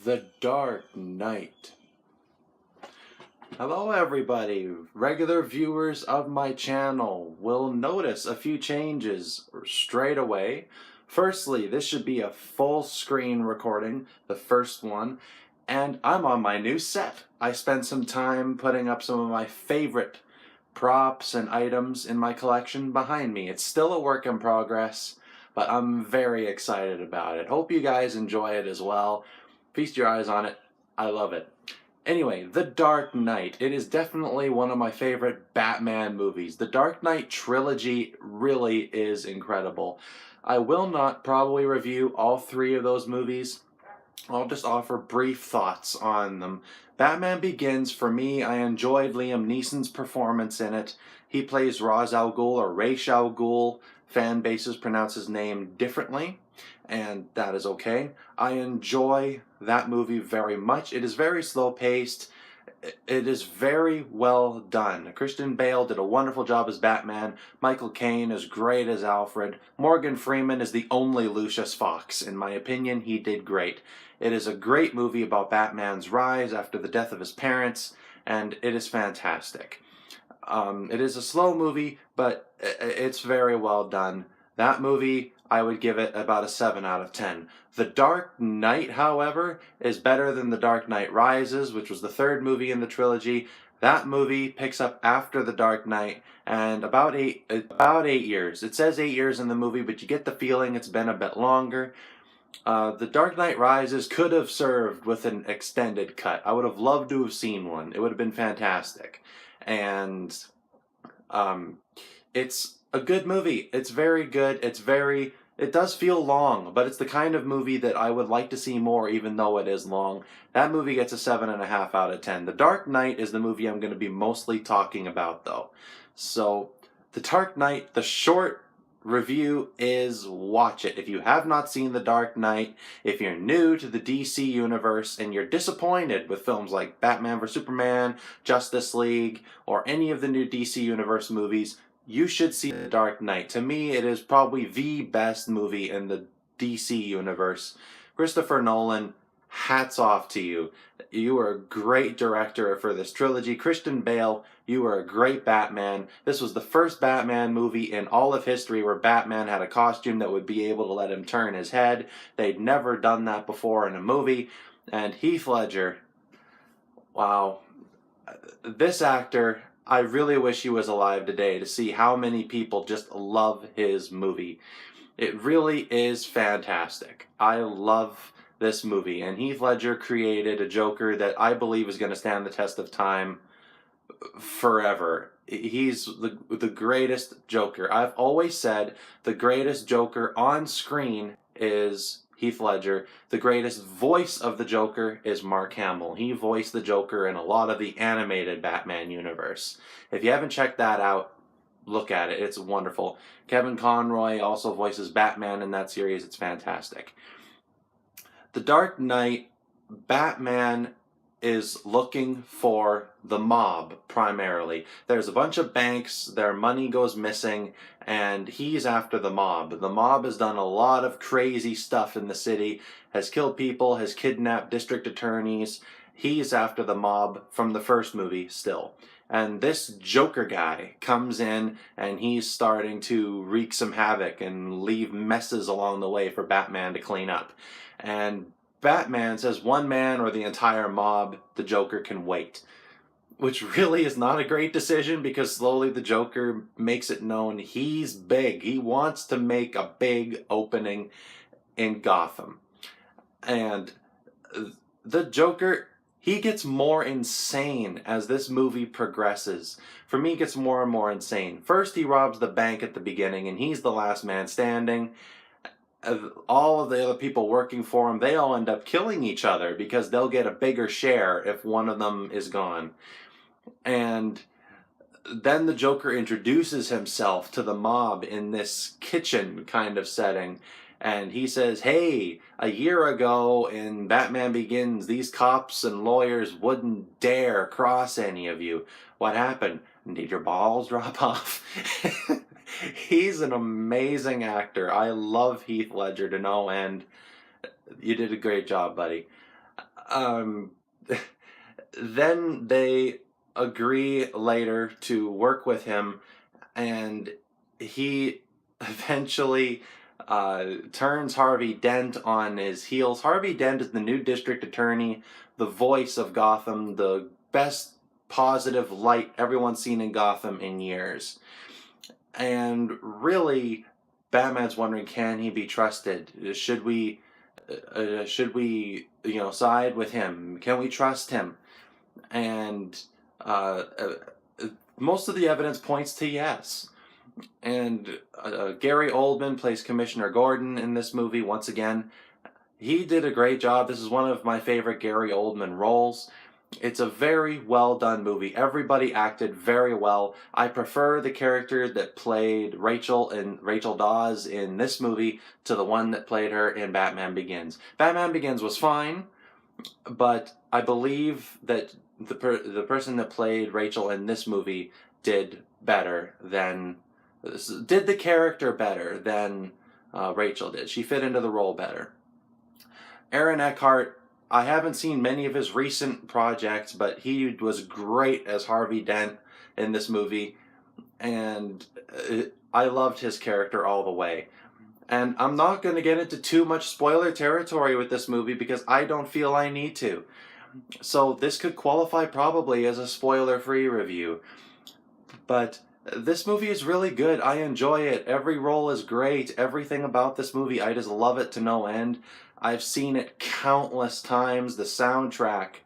The Dark Knight. Hello everybody, regular viewers of my channel will notice a few changes straight away. Firstly, this should be a full screen recording, the first one, and I'm on my new set. I spent some time putting up some of my favorite props and items in my collection behind me. It's still a work in progress, but I'm very excited about it. Hope you guys enjoy it as well. Feast your eyes on it. I love it. Anyway, The Dark Knight. It is definitely one of my favorite Batman movies. The Dark Knight trilogy really is incredible. I will not probably review all three of those movies. I'll just offer brief thoughts on them. Batman Begins, for me, I enjoyed Liam Neeson's performance in it. He plays Ra's al Ghul, or Ra's al Ghul. Fan bases pronounce his name differently, and that is okay. I enjoy that movie very much. It is very slow-paced. It is very well done. Christian Bale did a wonderful job as Batman. Michael Caine is great as Alfred. Morgan Freeman is the only Lucius Fox. In my opinion, he did great. It is a great movie about Batman's rise after the death of his parents, and it is fantastic. It is a slow movie, but it's very well done. That movie, I would give it about a 7 out of 10. The Dark Knight, however, is better than The Dark Knight Rises, which was the third movie in the trilogy. That movie picks up after The Dark Knight, and about eight years. It says 8 years in the movie, but you get the feeling it's been a bit longer. The Dark Knight Rises could have served with an extended cut. I would have loved to have seen one. It would have been fantastic. And it's a good movie. It's very good. It does feel long, but it's the kind of movie that I would like to see more, even though it is long. That movie gets a 7.5 out of 10. The Dark Knight is the movie I'm going to be mostly talking about, though. So, The Dark Knight, the short review is watch it. If you have not seen The Dark Knight, if you're new to the DC universe and you're disappointed with films like Batman vs Superman, Justice League, or any of the new DC universe movies, you should see The Dark Knight. To me, it is probably the best movie in the DC universe. Christopher Nolan, hats off to you. You were a great director for this trilogy. Christian Bale, you were a great Batman. This was the first Batman movie in all of history where Batman had a costume that would be able to let him turn his head. They'd never done that before in a movie. And Heath Ledger, wow. This actor, I really wish he was alive today to see how many people just love his movie. It really is fantastic. I love this movie, and Heath Ledger created a Joker that I believe is going to stand the test of time forever. He's the greatest Joker. I've always said the greatest Joker on screen is Heath Ledger. The greatest voice of the Joker is Mark Hamill. He voiced the Joker in a lot of the animated Batman universe. If you haven't checked that out, look at it. It's wonderful. Kevin Conroy also voices Batman in that series. It's fantastic. The Dark Knight, Batman is looking for the mob, primarily. There's a bunch of banks, their money goes missing, and he's after the mob. The mob has done a lot of crazy stuff in the city, has killed people, has kidnapped district attorneys. He's after the mob from the first movie still. And this Joker guy comes in and he's starting to wreak some havoc and leave messes along the way for Batman to clean up. And Batman says one man or the entire mob, the Joker can wait. Which really is not a great decision because slowly the Joker makes it known he's big. He wants to make a big opening in Gotham. And the Joker, he gets more insane as this movie progresses. For me, it gets more and more insane. First, he robs the bank at the beginning, and he's the last man standing. All of the other people working for him, they all end up killing each other because they'll get a bigger share if one of them is gone. And then the Joker introduces himself to the mob in this kitchen kind of setting. And he says, hey, a year ago in Batman Begins, these cops and lawyers wouldn't dare cross any of you. What happened? Did your balls drop off? He's an amazing actor. I love Heath Ledger to no end. You did a great job, buddy. Um, then they agree later to work with him, and he eventually turns Harvey Dent on his heels. Harvey Dent is the new district attorney, the voice of Gotham, the best positive light everyone's seen in Gotham in years. And really, Batman's wondering, can he be trusted? Should we side with him? Can we trust him? And uh, uh, most of the evidence points to yes. And Gary Oldman plays Commissioner Gordon in this movie once again. He did a great job. This is one of my favorite Gary Oldman roles. It's a very well done movie. Everybody acted very well. I prefer the character that played Rachel Dawes in this movie to the one that played her in Batman Begins. Batman Begins was fine, but I believe that the person that played Rachel in this movie did the character better than Rachel did. She fit into the role better. Aaron Eckhart, I haven't seen many of his recent projects, but he was great as Harvey Dent in this movie, and I loved his character all the way. And I'm not going to get into too much spoiler territory with this movie because I don't feel I need to. So this could qualify probably as a spoiler-free review. But this movie is really good. I enjoy it. Every role is great. Everything about this movie, I just love it to no end. I've seen it countless times. The soundtrack.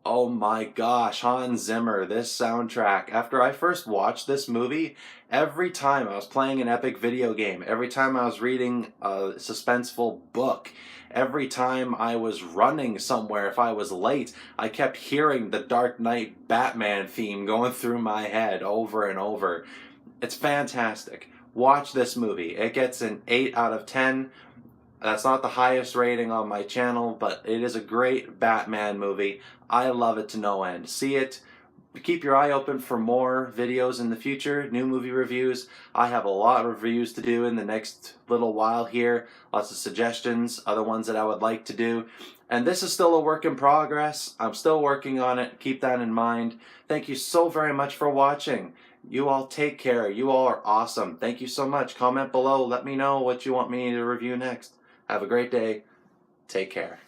Oh my gosh, Hans Zimmer, this soundtrack. After I first watched this movie, every time I was playing an epic video game, every time I was reading a suspenseful book, every time I was running somewhere, if I was late, I kept hearing the Dark Knight Batman theme going through my head over and over. It's fantastic. Watch this movie. It gets an 8 out of 10. That's not the highest rating on my channel, but it is a great Batman movie. I love it to no end. See it. Keep your eye open for more videos in the future, new movie reviews. I have a lot of reviews to do in the next little while here. Lots of suggestions, other ones that I would like to do. And this is still a work in progress. I'm still working on it. Keep that in mind. Thank you so very much for watching. You all take care. You all are awesome. Thank you so much. Comment below. Let me know what you want me to review next. Have a great day. Take care.